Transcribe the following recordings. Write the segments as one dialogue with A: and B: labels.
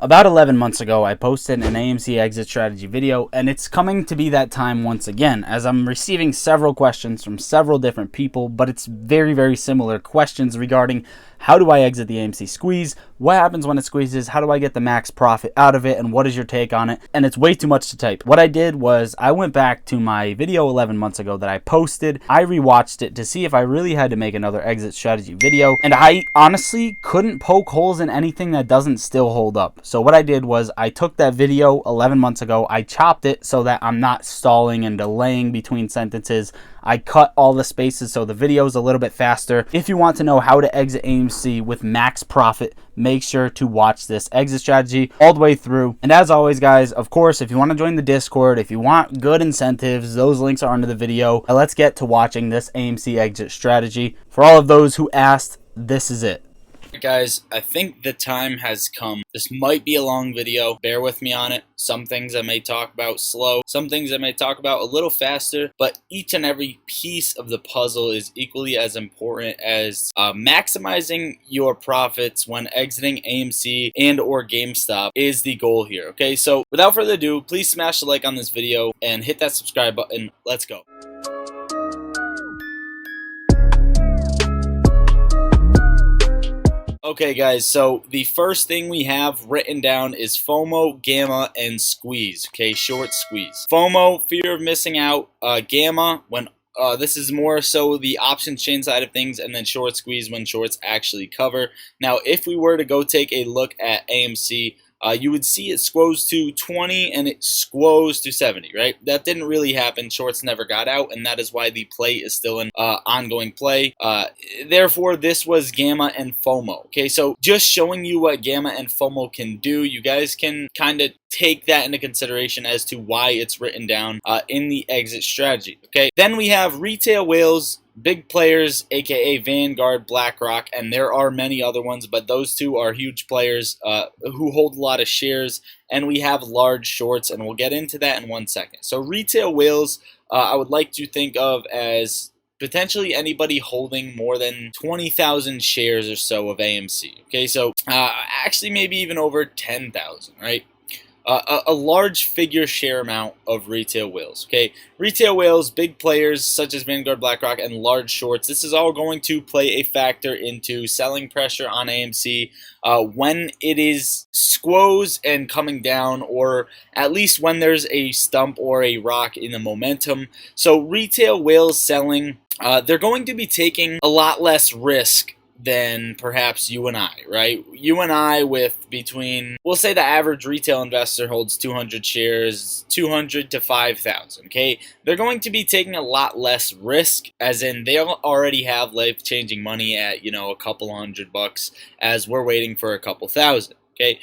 A: About 11 months ago, I posted an AMC exit strategy video, and it's coming to be that time once again, as I'm receiving several questions from several different people, but it's very similar questions regarding how do I exit the AMC squeeze, what happens when it squeezes, how do I get the max profit out of it, and what is your take on it? And it's way too much to type. What I did was I went back to my video 11 months ago that I posted, I rewatched it to see if I really had to make another exit strategy video, and I honestly couldn't poke holes in anything that doesn't still hold up. So what I did was I took that video 11 months ago, I chopped it so that I'm not stalling and delaying between sentences. I cut all the spaces so the video is a little bit faster. If you want to know how to exit AMC with max profit, make sure to watch this exit strategy all the way through. And as always, guys, of course, if you want to join the Discord, if you want good incentives, those links are under the video. Let's get to watching this AMC exit strategy. For all of those who asked, this is it.
B: Guys, I think the time has come. This might be a long video. Bear with me on it. Some things I may talk about slow. Some things I may talk about a little faster. But each and every piece of the puzzle is equally as important as maximizing your profits when exiting AMC and or GameStop is the goal here. Okay, so without further ado, please smash the like on this video and hit that subscribe button. Let's go. Okay guys, so the first thing we have written down is FOMO, gamma, and squeeze. Okay, short squeeze. FOMO, fear of missing out. Gamma, when this is more so the option chain side of things, and then short squeeze when shorts actually cover. Now, if we were to go take a look at AMC, you would see it squoze to 20 and it squoze to 70, right? That didn't really happen. Shorts never got out, and that is why the play is still in ongoing play. Therefore, this was gamma and FOMO. Okay, so just showing you what gamma and FOMO can do, you guys can kind of take that into consideration as to why it's written down in the exit strategy. Okay, then we have retail whales, big players, aka Vanguard, BlackRock, and there are many other ones, but those two are huge players who hold a lot of shares, and we have large shorts, and we'll get into that in 1 second. So retail whales, I would like to think of as potentially anybody holding more than 20,000 shares or so of AMC. Okay, so actually maybe even over 10,000, right? A large figure share amount of retail whales. Okay, retail whales, big players such as Vanguard, BlackRock, and large shorts. This is all going to play a factor into selling pressure on AMC when it is squoze and coming down, or at least when there's a stump or a rock in the momentum. So retail whales selling, they're going to be taking a lot less risk than perhaps you and I, right? You and I with between, we'll say the average retail investor holds 200 shares, 200 to 5,000, okay? They're going to be taking a lot less risk, as in they already have life-changing money at, you know, a couple $100, as we're waiting for a couple thousand. Okay,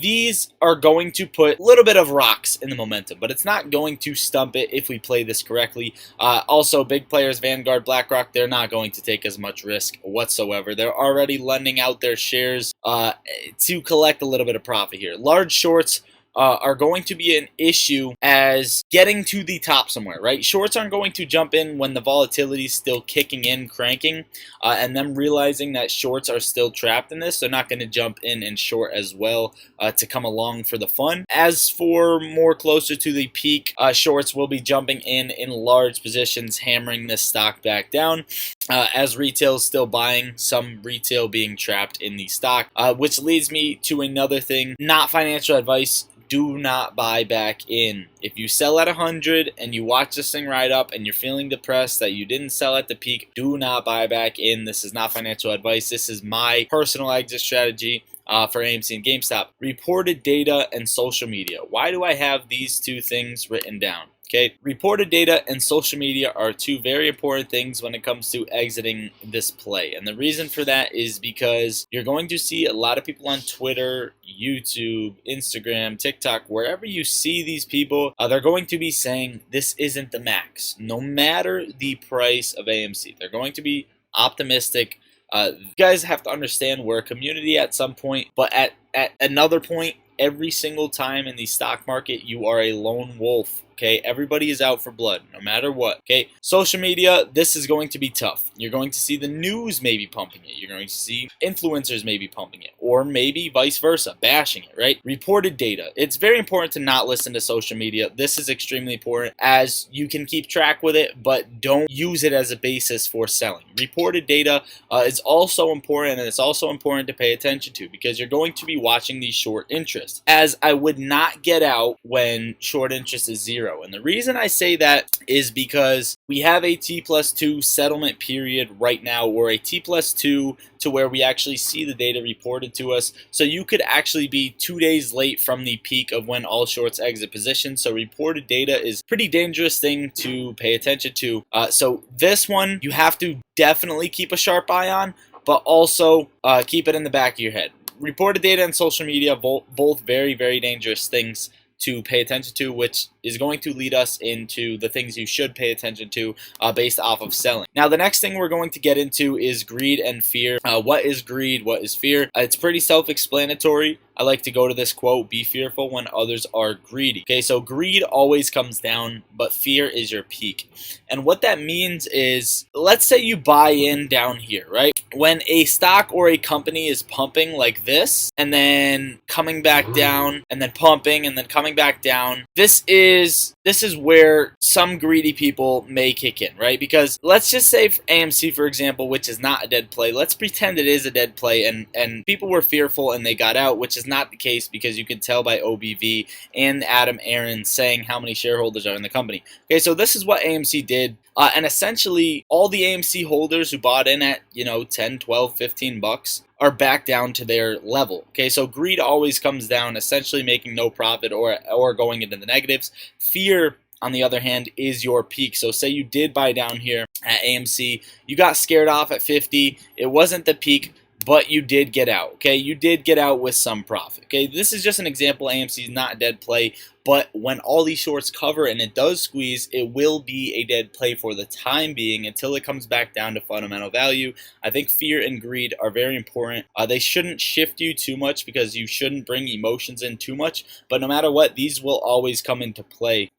B: these are going to put a little bit of rocks in the momentum, but it's not going to stump it if we play this correctly. Also, big players, Vanguard, BlackRock, they're not going to take as much risk whatsoever. They're already lending out their shares to collect a little bit of profit here. Large shorts are going to be an issue as getting to the top somewhere, right? Shorts aren't going to jump in when the volatility is still kicking in, cranking, and them realizing that shorts are still trapped in this. They're not going to jump in and short as well to come along for the fun. As for more closer to the peak, shorts will be jumping in large positions, hammering this stock back down. As retail is still buying, some retail being trapped in the stock, which leads me to another thing, not financial advice. Do not buy back in. If you sell at 100 and you watch this thing ride up and you're feeling depressed that you didn't sell at the peak, do not buy back in. This is not financial advice. This is my personal exit strategy for AMC and GameStop. Reported data and social media. Why do I have these two things written down? Okay, reported data and social media are two very important things when it comes to exiting this play. And the reason for that is because you're going to see a lot of people on Twitter, YouTube, Instagram, TikTok, wherever you see these people, they're going to be saying this isn't the max, no matter the price of AMC. They're going to be optimistic. You guys have to understand we're a community at some point, but at another point, every single time in the stock market, you are a lone wolf. okay? Everybody is out for blood, no matter what, okay? Social media, this is going to be tough. You're going to see the news maybe pumping it. You're going to see influencers maybe pumping it, or maybe vice versa, bashing it, right? Reported data. It's very important to not listen to social media. This is extremely important, as you can keep track with it, but don't use it as a basis for selling. Reported data is also important, and it's also important to pay attention to, because you're going to be watching these short interests, as I would not get out when short interest is 0. And the reason I say that is because we have a T+2 settlement period right now, or a T+2 to where we actually see the data reported to us. So you could actually be 2 days late from the peak of when all shorts exit position. So reported data is a pretty dangerous thing to pay attention to. So this one you have to definitely keep a sharp eye on, but also keep it in the back of your head. Reported data and social media, both very, very dangerous things to pay attention to, which is going to lead us into the things you should pay attention to based off of selling. Now, the next thing we're going to get into is greed and fear. What is greed? What is fear? It's pretty self-explanatory. I like to go to this quote: be fearful when others are greedy. Okay, so greed always comes down, but fear is your peak. And what that means is, let's say you buy in down here, right? When a stock or a company is pumping like this, and then coming back down, and then pumping, and then coming back down, this is where some greedy people may kick in, right? Because let's just say for AMC, for example, which is not a dead play. Let's pretend it is a dead play, and people were fearful and they got out, which is not the case, because you can tell by OBV and Adam Aaron saying how many shareholders are in the company. Okay, so this is what AMC did. And essentially, all the AMC holders who bought in at, 10, 12, 15 bucks are back down to their level. Okay, so greed always comes down, essentially making no profit or going into the negatives. Fear, on the other hand, is your peak. So say you did buy down here at AMC, you got scared off at 50, it wasn't the peak, but you did get out, okay? You did get out with some profit, okay? This is just an example. AMC is not a dead play, but when all these shorts cover and it does squeeze, it will be a dead play for the time being until it comes back down to fundamental value. I think fear and greed are very important. They shouldn't shift you too much, because you shouldn't bring emotions in too much, but no matter what, these will always come into play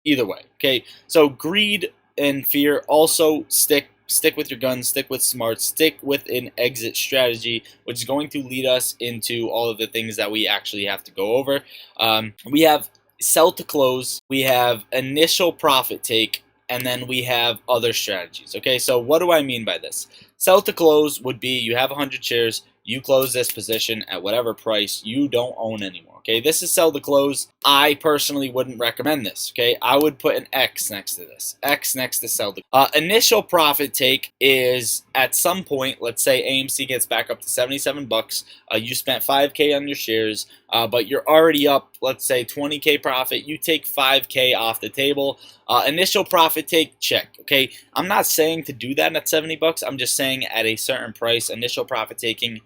B: either way, okay? So greed and fear, also stick with your guns, stick with smarts, stick with an exit strategy, which is going to lead us into all of the things that we actually have to go over. We have sell to close, we have initial profit take, and then we have other strategies. Okay, so what do I mean by this? Sell to close would be you have 100 shares, you close this position at whatever price, you don't own anymore. Okay, this is sell to close. I personally wouldn't recommend this. Okay, I would put an X next to this. X next to sell to. Initial profit take is at some point. Let's say AMC gets back up to 77 bucks. You spent 5K on your shares, but you're already up. Let's say 20K profit. You take 5K off the table. Initial profit take, check. Okay, I'm not saying to do that at 70 bucks. I'm just saying at a certain price, initial profit taking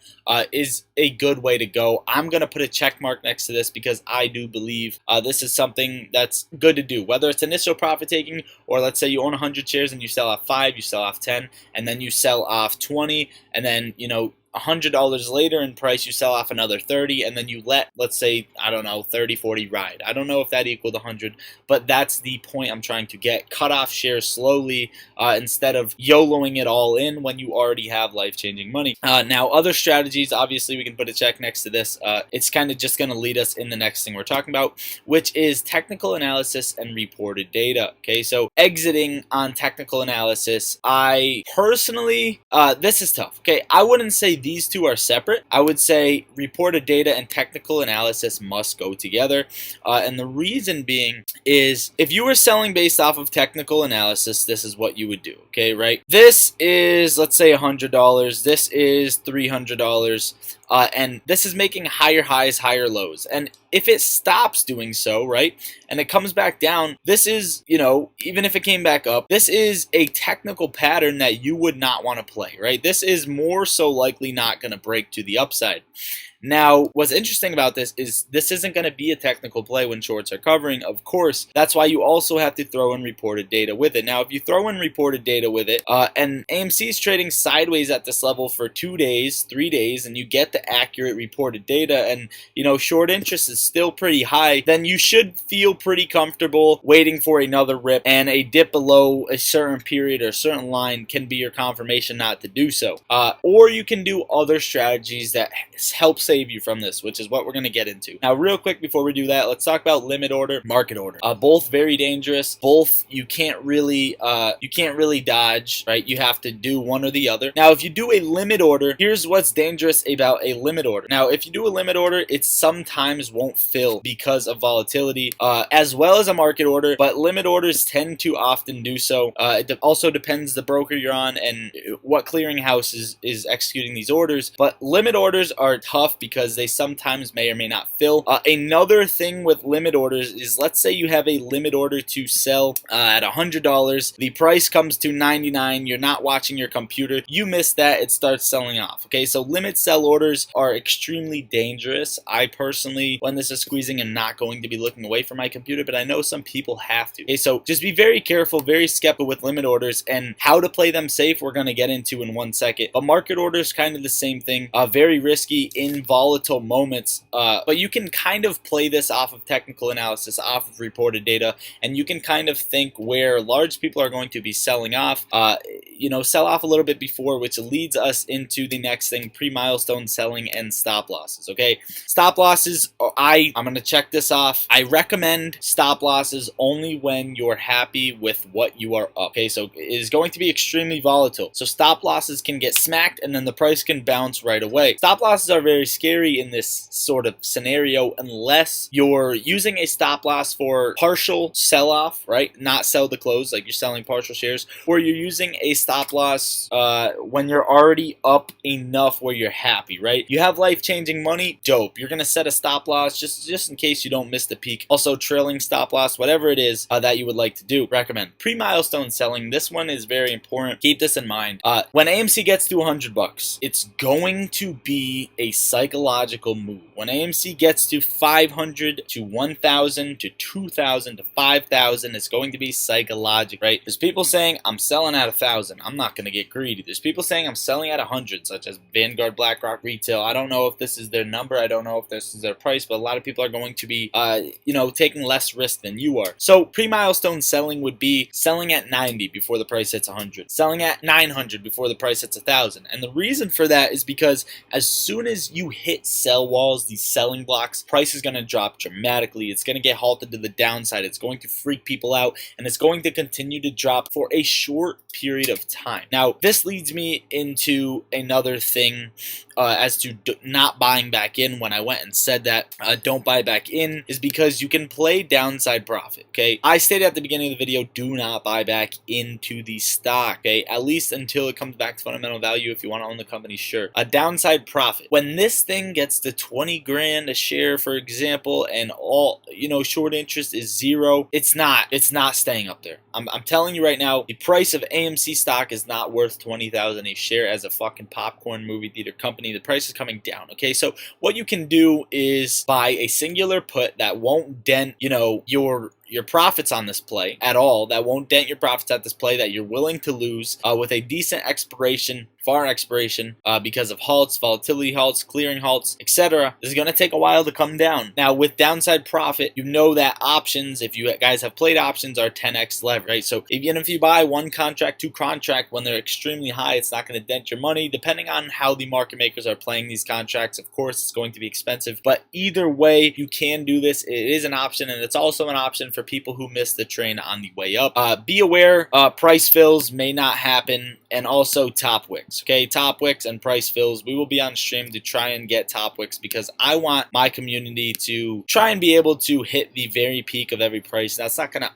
B: is a good way to go. I'm gonna put a check mark next to this, because I do believe this is something that's good to do. Whether it's initial profit taking, or let's say you own 100 shares and you sell off 5, you sell off 10, and then you sell off 20, and then $100 later in price, you sell off another 30, and then you let, let's say, I don't know, 30, 40 ride. I don't know if that equaled 100, but that's the point I'm trying to get. Cut off shares slowly instead of YOLOing it all in when you already have life-changing money. Now, other strategies, obviously, we can put a check next to this. It's kind of just going to lead us in the next thing we're talking about, which is technical analysis and reported data. Okay, so exiting on technical analysis, I personally, this is tough. Okay, I wouldn't say these two are separate. I would say reported data and technical analysis must go together. And the reason being is, if you were selling based off of technical analysis, this is what you would do. Okay, right? This is, let's say, $100. This is $300. And this is making higher highs, higher lows. And if it stops doing so, right, and it comes back down, this is, even if it came back up, this is a technical pattern that you would not want to play, right? This is more so likely not going to break to the upside. Now, what's interesting about this is this isn't going to be a technical play when shorts are covering, of course. That's why you also have to throw in reported data with it. Now, if you throw in reported data with it, and AMC is trading sideways at this level for 2 days, 3 days, and you get the accurate reported data, and short interest is still pretty high, then you should feel pretty comfortable waiting for another rip, and a dip below a certain period or a certain line can be your confirmation not to do so. Or you can do other strategies that help save you from this, which is what we're going to get into. Now, real quick before we do that, let's talk about limit order, market order. Both very dangerous. Both you can't really dodge, right? You have to do one or the other. Now, if you do a limit order, here's what's dangerous about a limit order. Now, if you do a limit order, it sometimes won't fill because of volatility, as well as a market order, but limit orders tend to often do so. It also depends the broker you're on and what clearinghouse is executing these orders, but limit orders are tough because they sometimes may or may not fill. Another thing with limit orders is, let's say you have a limit order to sell at $100, the price comes to $99, you're not watching your computer, you miss that, it starts selling off. Okay, so limit sell orders are extremely dangerous. I personally, when this is squeezing, am not going to be looking away from my computer, but I know some people have to. Okay, so just be very careful, very skeptical with limit orders, and how to play them safe we're going to get into in 1 second. But market orders, kind of the same thing, very risky in volatile moments, but you can kind of play this off of technical analysis, off of reported data, and you can kind of think where large people are going to be selling off, sell off a little bit before, which leads us into the next thing, pre-milestone selling and stop losses. Okay, stop losses, I'm going to check this off. I recommend stop losses only when you're happy with what you are up. Okay, so it is going to be extremely volatile, so stop losses can get smacked and then the price can bounce right away. Stop losses are very scary in this sort of scenario unless you're using a stop loss for partial sell off, right? Not sell the close, like you're selling partial shares, or you're using a stop loss when you're already up enough where you're happy, right? You have life-changing money, dope. You're gonna set a stop loss just in case you don't miss the peak. Also, trailing stop loss, whatever it is that you would like to do. Recommend pre-milestone selling. This one is very important. Keep this in mind. When AMC gets to $100, it's going to be a psychological move. When AMC gets to 500 to 1,000 to 2,000 to 5,000, it's going to be psychological, right? There's people saying I'm selling at 1,000. I'm not going to get greedy. There's people saying I'm selling at 100, such as Vanguard, BlackRock, Retail. I don't know if this is their number. I don't know if this is their price, but a lot of people are going to be, taking less risk than you are. So pre-milestone selling would be selling at 90 before the price hits 100, selling at 900 before the price hits 1,000. And the reason for that is because as soon as you hit sell walls, these selling blocks, price is going to drop dramatically. It's going to get halted to the downside. It's going to freak people out, and it's going to continue to drop for a short period of time. Now, this leads me into another thing as to not buying back in. When I went and said that don't buy back in, is because you can play downside profit. Okay, I stated at the beginning of the video, do not buy back into the stock, okay, at least until it comes back to fundamental value. If you want to own the company, sure. A downside profit, when this thing gets to 20 grand a share, for example, and all short interest is zero, it's not staying up there. I'm telling you right now, the price of AMC stock is not worth 20,000 a share as a fucking popcorn movie theater company. The price is coming down. Okay, so what you can do is buy a singular put that won't dent your profits on this play at all, that won't dent your profits at this play, that you're willing to lose with a decent expiration, far expiration, because of halts, volatility halts, clearing halts, etc. This is going to take a while to come down. Now, with downside profit, you know that options, if you guys have played options, are 10x leverage, right? So even if you buy one contract, two contract, when they're extremely high, it's not going to dent your money. Depending on how the market makers are playing these contracts, of course, it's going to be expensive. But either way, you can do this. It is an option, and it's also an option for people who missed the train on the way up. Be aware, price fills may not happen, and also top wicks. Okay, top wicks and price fills. We will be on stream to try and get top wicks because I want my community to try and be able to hit the very peak of every price. That's not gonna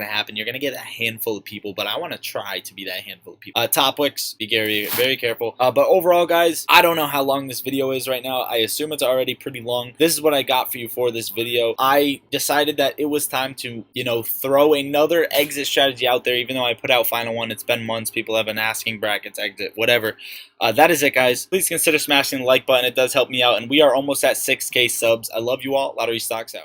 B: happen. You're gonna get a handful of people, but I want to try to be that handful of people. Top wicks, be very, very careful. But overall, guys, I don't know how long this video is right now. I assume it's already pretty long. This is what I got for you for this video. I decided that it was time time to, you know, throw another exit strategy out there. Even though I put out final one, it's been months. People have been asking brackets, exit, whatever. That is it, guys. Please consider smashing the like button. It does help me out. And we are almost at 6K subs. I love you all. Lottery Stocks out.